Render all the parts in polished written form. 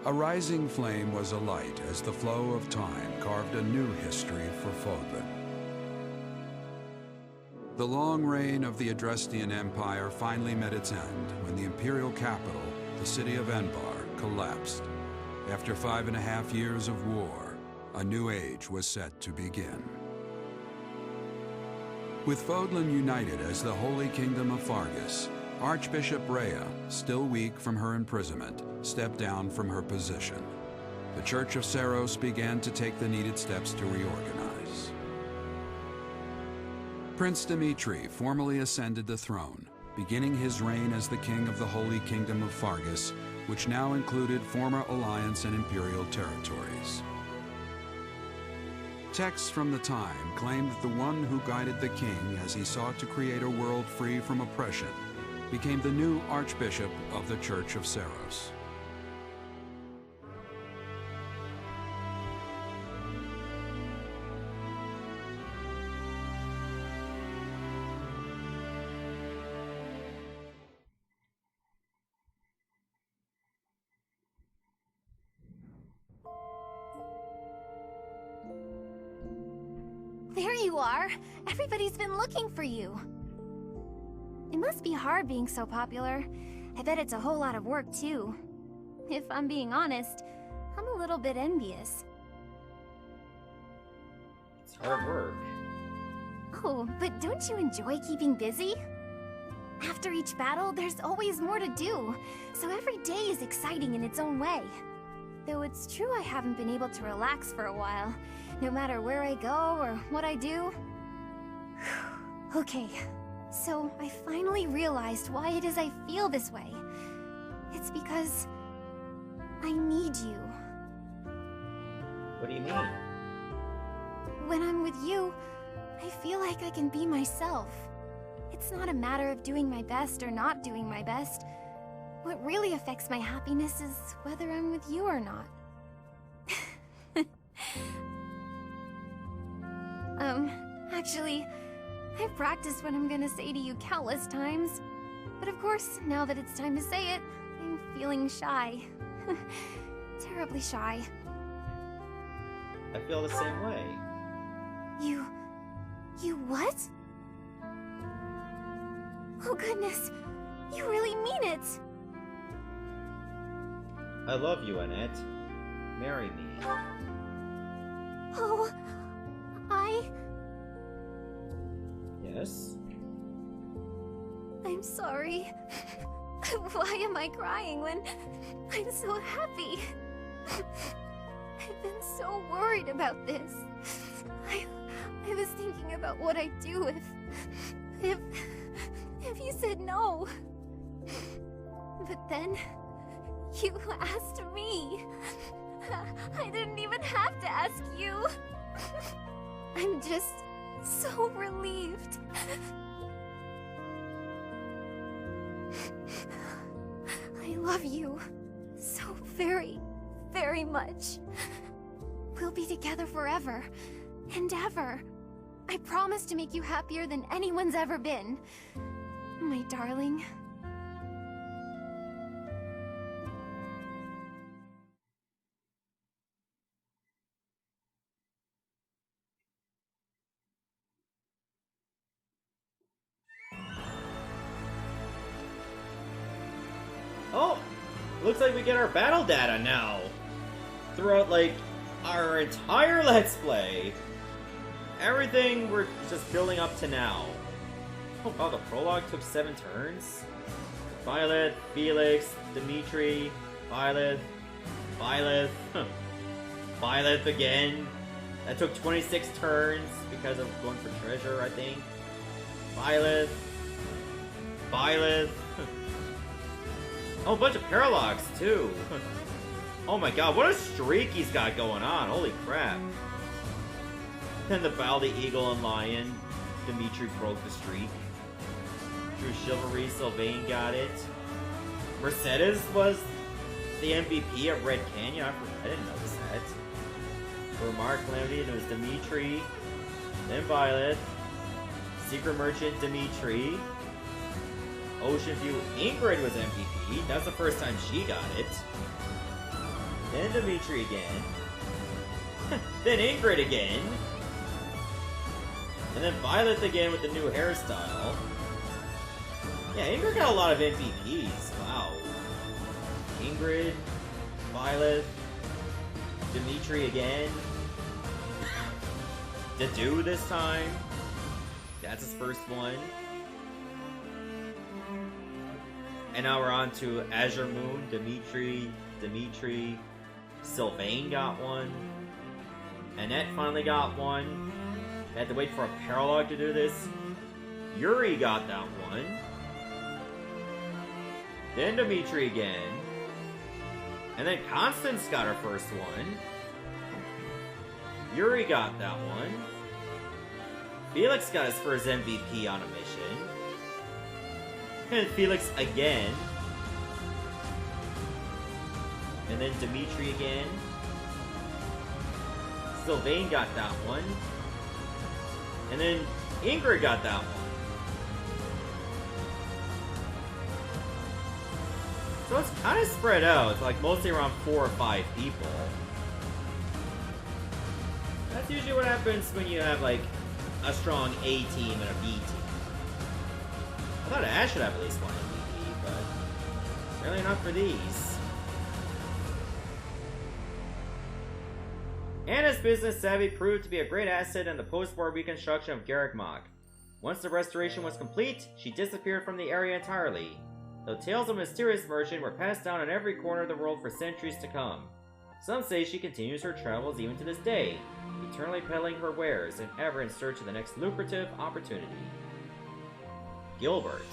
A rising flame was alight as the flow of time carved a new history for Fodlan. The long reign of the Adrestian Empire finally met its end when the imperial capital, the city of Enbar, collapsed. After 5.5 years of war, a new age was set to begin. With Fodlan united as the Holy Kingdom of Fargus, Archbishop Rhea, still weak from her imprisonment, stepped down from her position. The Church of Seiros began to take the needed steps to reorganize. Prince Dimitri formally ascended the throne, beginning his reign as the king of the Holy Kingdom of Fargus, which now included former Alliance and Imperial territories. Texts from the time claimed that the one who guided the king as he sought to create a world free from oppression became the new Archbishop of the Church of Seiros. There you are! Everybody's been looking for you! It must be hard being so popular. I bet it's a whole lot of work, too. If I'm being honest, I'm a little bit envious. It's hard work. Oh, but don't you enjoy keeping busy? After each battle, there's always more to do, so every day is exciting in its own way. Though it's true I haven't been able to relax for a while, no matter where I go or what I do. Okay, so I finally realized why it is I feel this way. It's because I need you. What do you mean? When I'm with you, I feel like I can be myself. It's not a matter of doing my best or not doing my best. What really affects my happiness is whether I'm with you or not. Actually, I've practiced what I'm gonna say to you countless times. But of course, now that it's time to say it, I'm feeling shy. Terribly shy. I feel the same way. You what? Oh goodness, you really mean it! I love you, Annette. Marry me. Oh, Yes? I'm sorry. Why am I crying when I'm so happy? I've been so worried about this. I was thinking about what I'd do if you said no. But then you asked me. I didn't even have to ask you. I'm just so relieved. I love you so very, very much. We'll be together forever and ever. I promise to make you happier than anyone's ever been. My darling. Oh! Looks like we get our battle data now! Throughout, like, our entire Let's Play! Everything we're just building up to now. Oh wow, the prologue took 7 turns? Violet, Felix, Dimitri, Violet, Violet again. That took 26 turns because of going for treasure, I think. Violet. Oh, a bunch of paralogs, too. Oh my god, what a streak he's got going on. Holy crap. Then the Baldy Eagle and Lion. Dimitri broke the streak. True Chivalry, Sylvain got it. Mercedes was the MVP at Red Canyon. I didn't notice that. For Mark Calamity, it was Dimitri. Then Violet. Secret Merchant, Dimitri. Ocean View, Ingrid was MVP. That's the first time she got it. Then Dimitri again. Then Ingrid again. And then Violet again with the new hairstyle. Yeah, Ingrid got a lot of MVPs. Wow. Ingrid, Violet, Dimitri again. Dedu this time. That's his first one. And now we're on to Azure Moon, Dimitri, Sylvain got one. Annette finally got one. I had to wait for a paralog to do this. Yuri got that one. Then Dimitri again. And then Constance got her first one. Yuri got that one. Felix got his first MVP on a mission. And Felix again. And then Dimitri again. Sylvain got that one. And then Ingrid got that one. So it's kind of spread out. It's like mostly around 4 or 5 people. That's usually what happens when you have like a strong A team and a B team. I thought Ash should have at least one MVP, but apparently not for these. Anna's business savvy proved to be a great asset in the post-war reconstruction of Garrick Mach. Once the restoration was complete, she disappeared from the area entirely, though tales of a mysterious merchant were passed down in every corner of the world for centuries to come. Some say she continues her travels even to this day, eternally peddling her wares and ever in search of the next lucrative opportunity. Gilbert.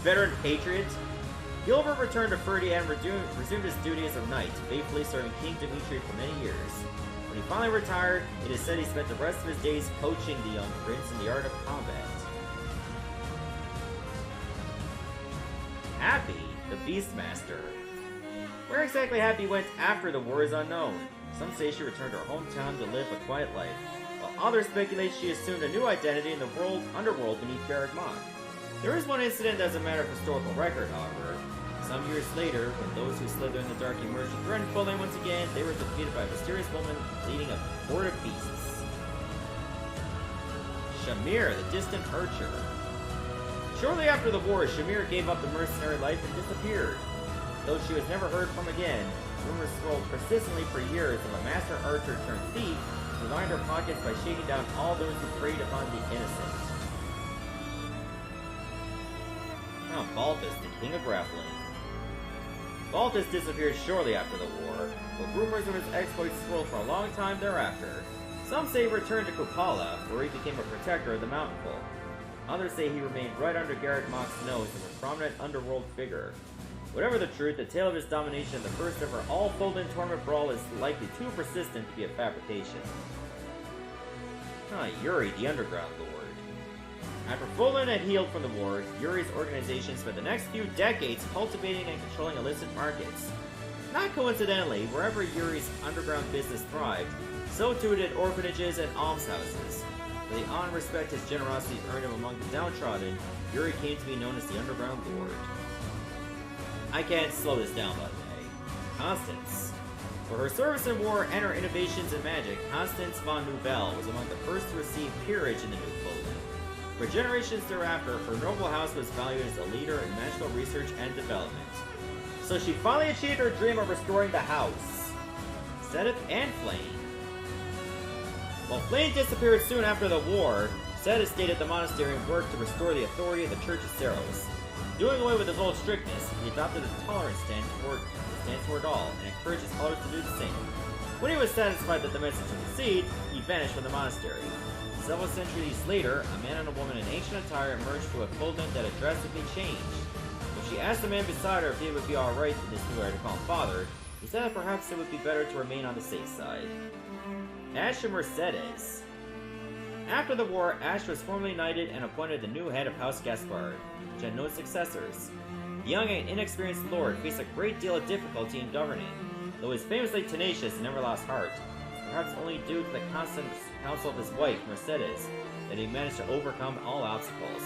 Veteran patriot, Gilbert returned to Ferdy and resumed his duties of knight, faithfully serving King Dimitri for many years. When he finally retired, it is said he spent the rest of his days coaching the young prince in the art of combat. Happy, the Beastmaster. Where exactly Happy went after the war is unknown. Some say she returned to her hometown to live a quiet life, while others speculate she assumed a new identity in the underworld beneath Garrick Mach. There is one incident as a matter of historical record, however. Some years later, when those who slither in the dark emerged and threatened Fodlan once again, they were defeated by a mysterious woman leading a horde of beasts. Shamir, the distant archer. Shortly after the war, Shamir gave up the mercenary life and disappeared. Though she was never heard from again, rumors swirled persistently for years of a master archer turned thief who lined her pockets by shaking down all those who preyed upon the innocent. Now, Balthus, the king of grappling. Balthus disappeared shortly after the war, but rumors of his exploits swirled for a long time thereafter. Some say he returned to Kupala, where he became a protector of the mountain folk. Others say he remained right under Garrick Mach's nose as a prominent underworld figure. Whatever the truth, the tale of his domination in the first ever all-Fodlan tournament brawl is likely too persistent to be a fabrication. Yuri, the Underground Lord. After Fodlan had healed from the war, Yuri's organization spent the next few decades cultivating and controlling illicit markets. Not coincidentally, wherever Yuri's underground business thrived, so too did orphanages and almshouses. For the honor and respect his generosity earned him among the downtrodden, Yuri came to be known as the Underground Lord. I can't slow this down, by the way. Constance. For her service in war and her innovations in magic, Constance von Nouvelle was among the first to receive peerage in the New Fodlan. For generations thereafter, her noble house was valued as a leader in magical research and development. So she finally achieved her dream of restoring the house. Sedith and Flame. While Flame disappeared soon after the war, Sedith stayed at the monastery and worked to restore the authority of the Church of Seros. Doing away with his old strictness, he adopted a tolerant stance toward all, and encouraged his followers to do the same. When he was satisfied that the message had received, he vanished from the monastery. Several centuries later, a man and a woman in ancient attire emerged to a Fodlan that had drastically changed. When she asked the man beside her if he would be alright in this new era to call him father, he said that perhaps it would be better to remain on the safe side. Ash and Mercedes. After the war, Ash was formally knighted and appointed the new head of House Gaspard, which had no successors. The young and inexperienced lord faced a great deal of difficulty in governing, though he was famously tenacious and never lost heart, perhaps only due to the constant counsel of his wife, Mercedes, that he managed to overcome all obstacles.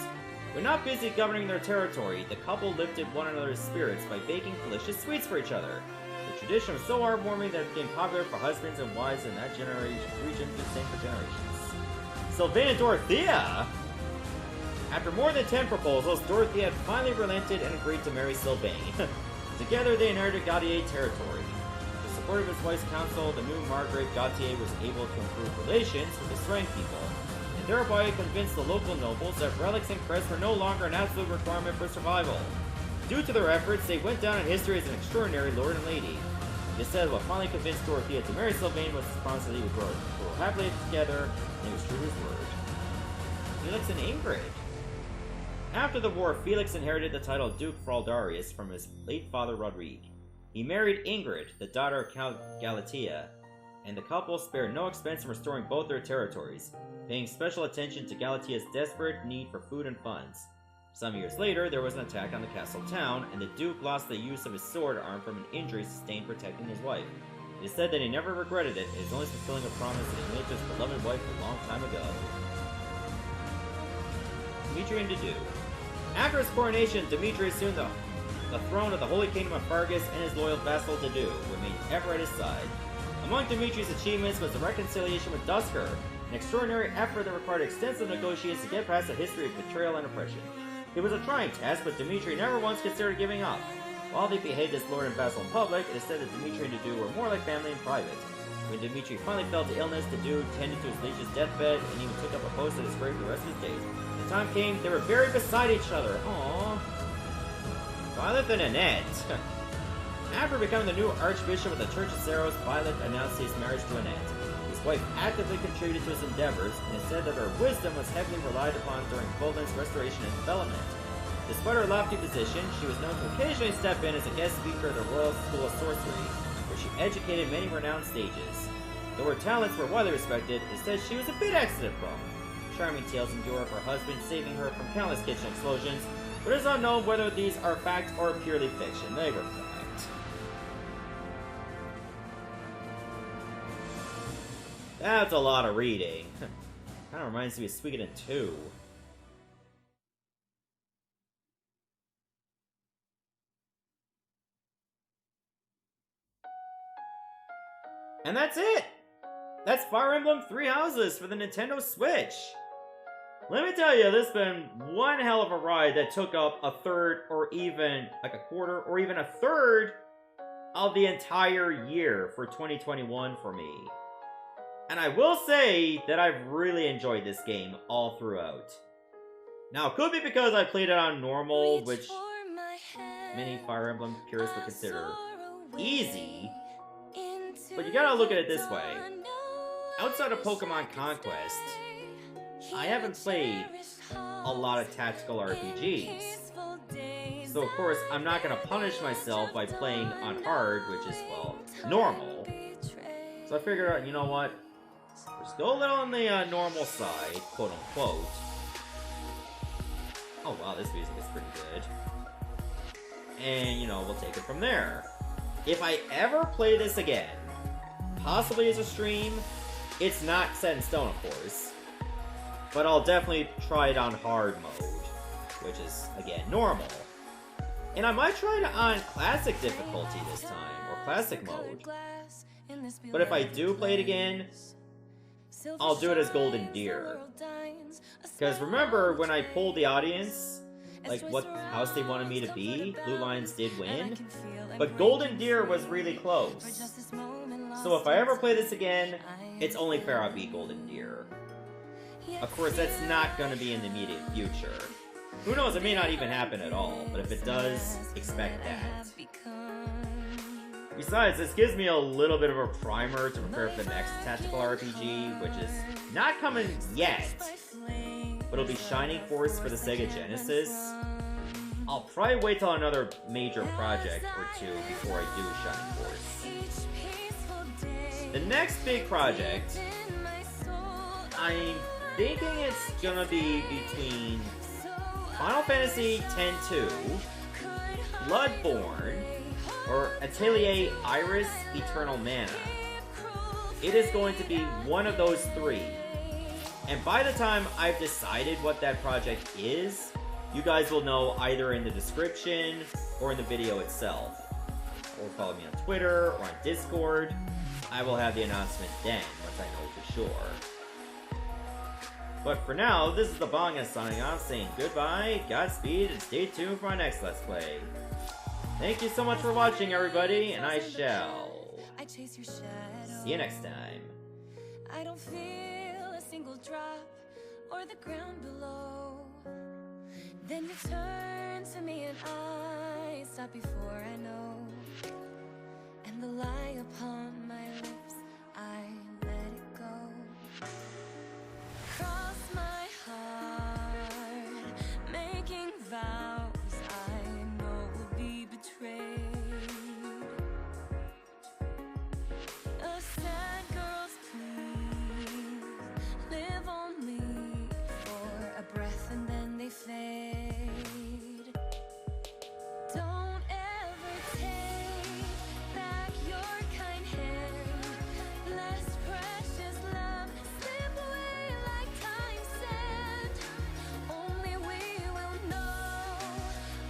When not busy governing their territory, the couple lifted one another's spirits by baking delicious sweets for each other. The tradition was so heartwarming that it became popular for husbands and wives in that region to sing for generations. Sylvain and Dorothea! After more than 10 proposals, Dorothea had finally relented and agreed to marry Sylvain. Together, they inherited Gautier territory. With the support of his wife's council, the new Margrave Gautier was able to improve relations with the Strang people, and thereby convinced the local nobles that relics and crests were no longer an absolute requirement for survival. Due to their efforts, they went down in history as an extraordinary lord and lady. It is said what finally convinced Dorothea to marry Sylvain was his promise that he would grow happily together, and he was true to his word. Felix and Ingrid. After the war, Felix inherited the title of Duke Fraldarius from his late father Rodrigue. He married Ingrid, the daughter of Count Galatea, and the couple spared no expense in restoring both their territories, paying special attention to Galatea's desperate need for food and funds. Some years later, there was an attack on the castle town, and the Duke lost the use of his sword arm from an injury sustained protecting his wife. It is said that he never regretted it, and is only fulfilling a promise that he made to his beloved wife a long time ago. Dimitri and Dedu. After his coronation, Dimitri assumed the throne of the Holy Kingdom of Fargus, and his loyal vassal Dedu remained ever at his side. Among Dimitri's achievements was the reconciliation with Duskur, an extraordinary effort that required extensive negotiations to get past a history of betrayal and oppression. It was a trying task, but Dimitri never once considered giving up. While they behaved as lord and vassal in public, it is said that Dimitri and Dedu were more like family in private. When Dimitri finally fell to illness, Dedu tended to his liege's deathbed and even took up a post at his grave the rest of his days. The time came, they were buried beside each other. Aww. Violet and Annette. After becoming the new Archbishop of the Church of Saros, Violet announced his marriage to Annette. His wife actively contributed to his endeavors, and it said that her wisdom was heavily relied upon during Fodlan's restoration and development. Despite her lofty position, she was known to occasionally step in as a guest speaker at the Royal School of Sorcery, where she educated many renowned stages. Though her talents were widely respected, it said she was a bit accident-prone. Charming tales endure of her husband saving her from countless kitchen explosions, but it is unknown whether these are fact or purely fiction. They were fact. That's a lot of reading. Kinda reminds me of Suikoden 2. And that's it! That's Fire Emblem Three Houses for the Nintendo Switch! Let me tell you, this has been one hell of a ride that took up a third, or even like a quarter, or even a third of the entire year for 2021 for me. And I will say that I've really enjoyed this game all throughout. Now, it could be because I played it on normal, which many Fire Emblem purists would consider easy. But you gotta look at it this way. Outside of Pokemon Conquest, I haven't played a lot of tactical RPGs. So of course, I'm not gonna punish myself by playing on hard, which is, well, normal. So I figured out, you know what? Let's go a little on the normal side, quote unquote. Oh wow, this music is pretty good. And, you know, we'll take it from there. If I ever play this again, possibly as a stream, it's not set in stone, of course. But I'll definitely try it on hard mode, which is, again, normal. And I might try it on classic difficulty this time, or classic mode. But if I do play it again, I'll do it as Golden Deer. Because remember, when I polled the audience, like what house they wanted me to be, Blue Lions did win. But Golden Deer was really close. So if I ever play this again, it's only fair I'll be Golden Deer. Of course, that's not going to be in the immediate future. Who knows, it may not even happen at all, but if it does, expect that. Besides, this gives me a little bit of a primer to prepare for the next tactical RPG, which is not coming yet, but it'll be Shining Force for the Sega Genesis. I'll probably wait till another major project or two before I do Shining Force. The next big project, I'm thinking it's gonna be between Final Fantasy X-2, Bloodborne, or Atelier Iris Eternal Mana. It is going to be one of those three. And by the time I've decided what that project is, you guys will know either in the description or in the video itself. or follow me on Twitter or on Discord. I will have the announcement then, once I know for sure. But for now, this is the Banga signing off, saying goodbye, Godspeed, and stay tuned for my next Let's Play. Thank you so much for watching, everybody, and I shall see you next time. I don't feel a single drop or the ground below. Then you turn to me and I stop before I know. And the lie upon my lips, I let it go. Cross my heart, making vows I know will be betrayed. A sad girl's plea, live only for a breath and then they fade. Don't ever take back your kind hand, lest precious love slip away like time sand. Only we will know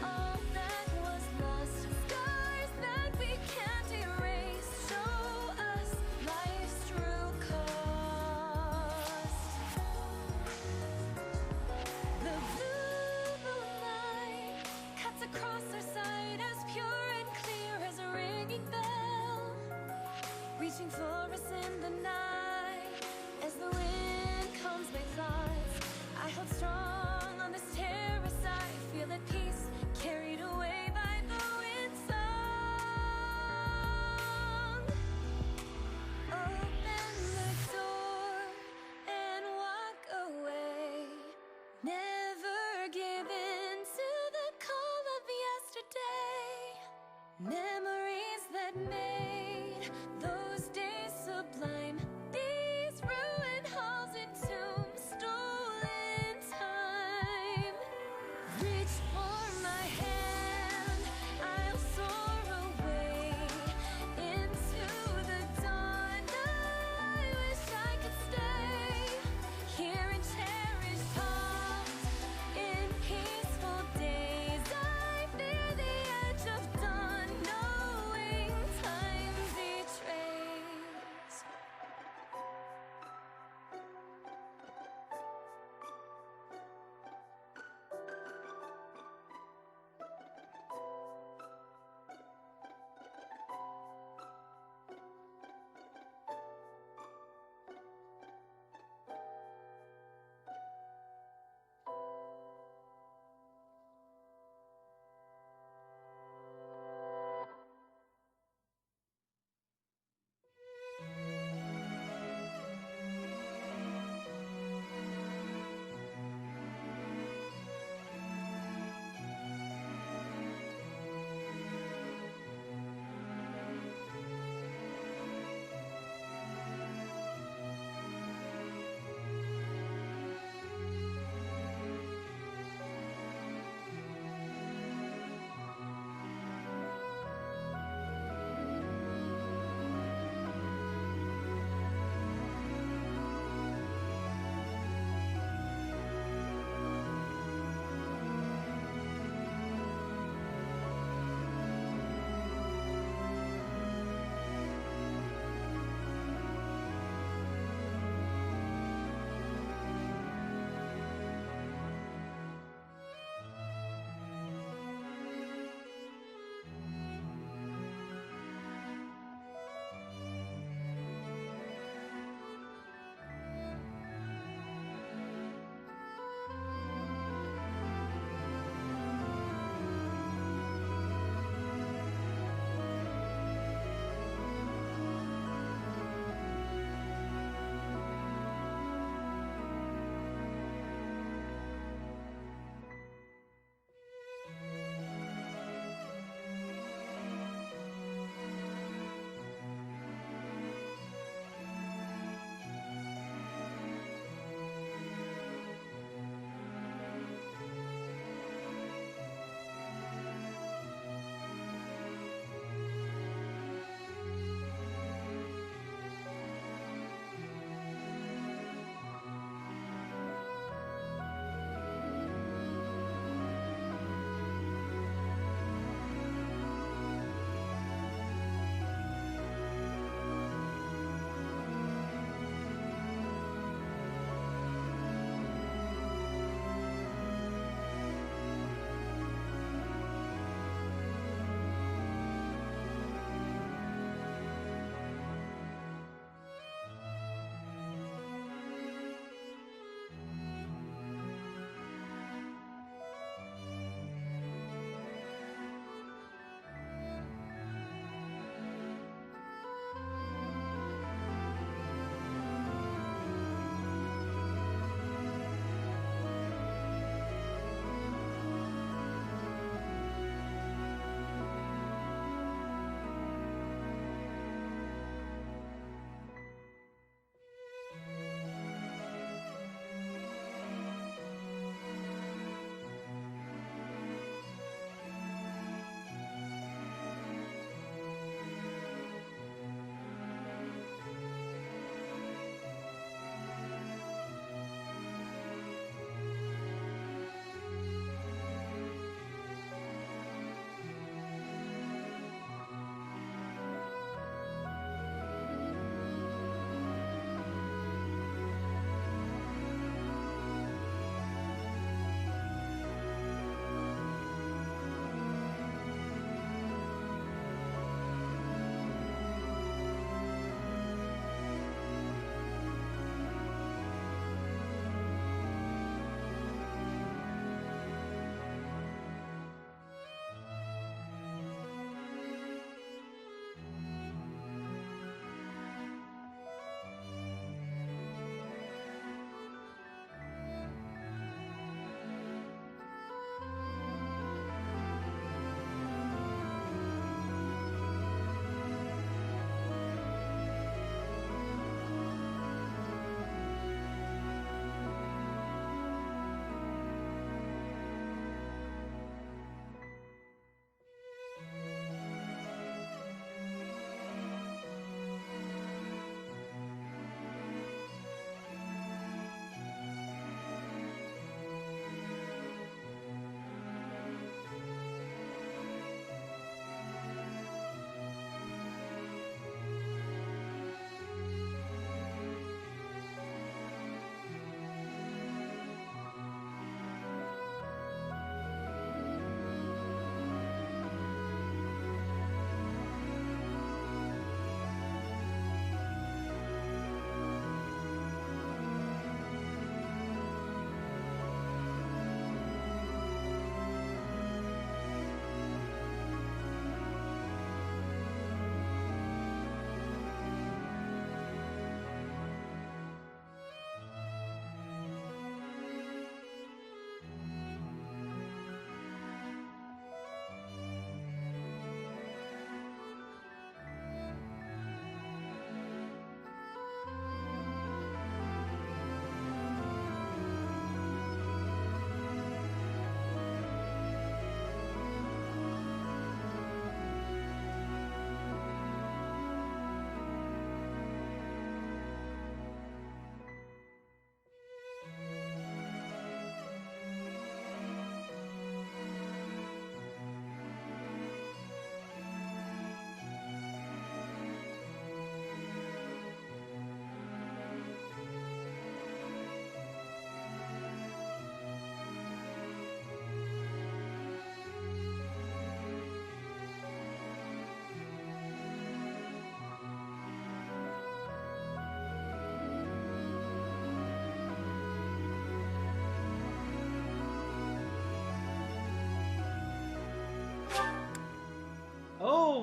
all that was lost, scars that we can't erase, show us life's true cost. The blue moonlight cuts across our sight as pure and clear as a ringing bell, reaching for us in the night. As the wind comes my thoughts, I hold strong on this terrace. I feel at peace, carried away by the wind song. Open the door and walk away. Never give in to the call of yesterday. Memories that made those days sublime. These ruined halls and tombs, stolen time. Reach for my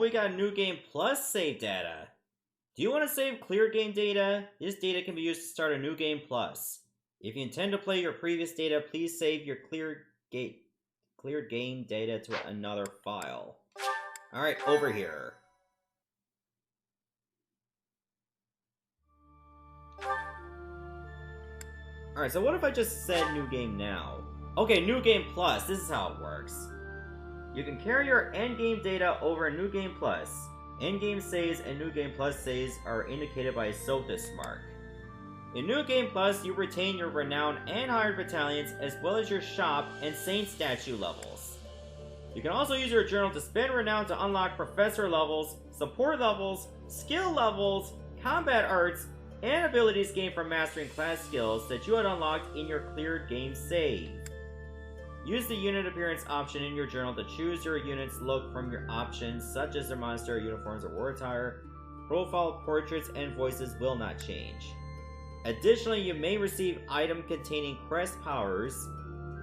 we got New Game Plus save data. Do you want to save cleared game data? This data can be used to start a New Game Plus. If you intend to play your previous data, please save your cleared game data to another file. Alright, over here. Alright, so what if I just said New Game now? Okay, New Game Plus, this is how it works. You can carry your endgame data over a New Game Plus. Endgame saves and New Game Plus saves are indicated by a Sothis mark. In New Game Plus, you retain your renown and hired battalions, as well as your shop and saint statue levels. You can also use your journal to spend renown to unlock professor levels, support levels, skill levels, combat arts, and abilities gained from mastering class skills that you had unlocked in your cleared game save. Use the unit appearance option in your journal to choose your unit's look from your options, such as their monastery uniforms or war attire. Profile portraits and voices will not change. Additionally, you may receive items containing crest powers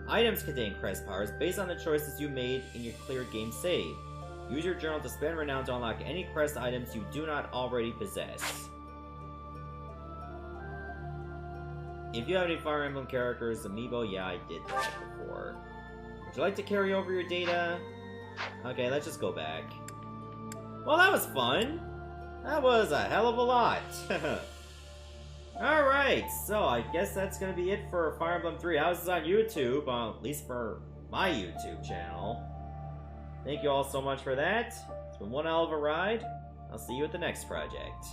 based on the choices you made in your cleared game save. Use your journal to spend renown to unlock any crest items you do not already possess. If you have any Fire Emblem characters, amiibo, yeah, I did that before. Would you like to carry over your data? Okay, let's just go back. Well, that was fun! That was a hell of a lot! Alright, so I guess that's gonna be it for Fire Emblem 3 Houses on YouTube, at least for my YouTube channel. Thank you all so much for that. It's been one hell of a ride. I'll see you at the next project.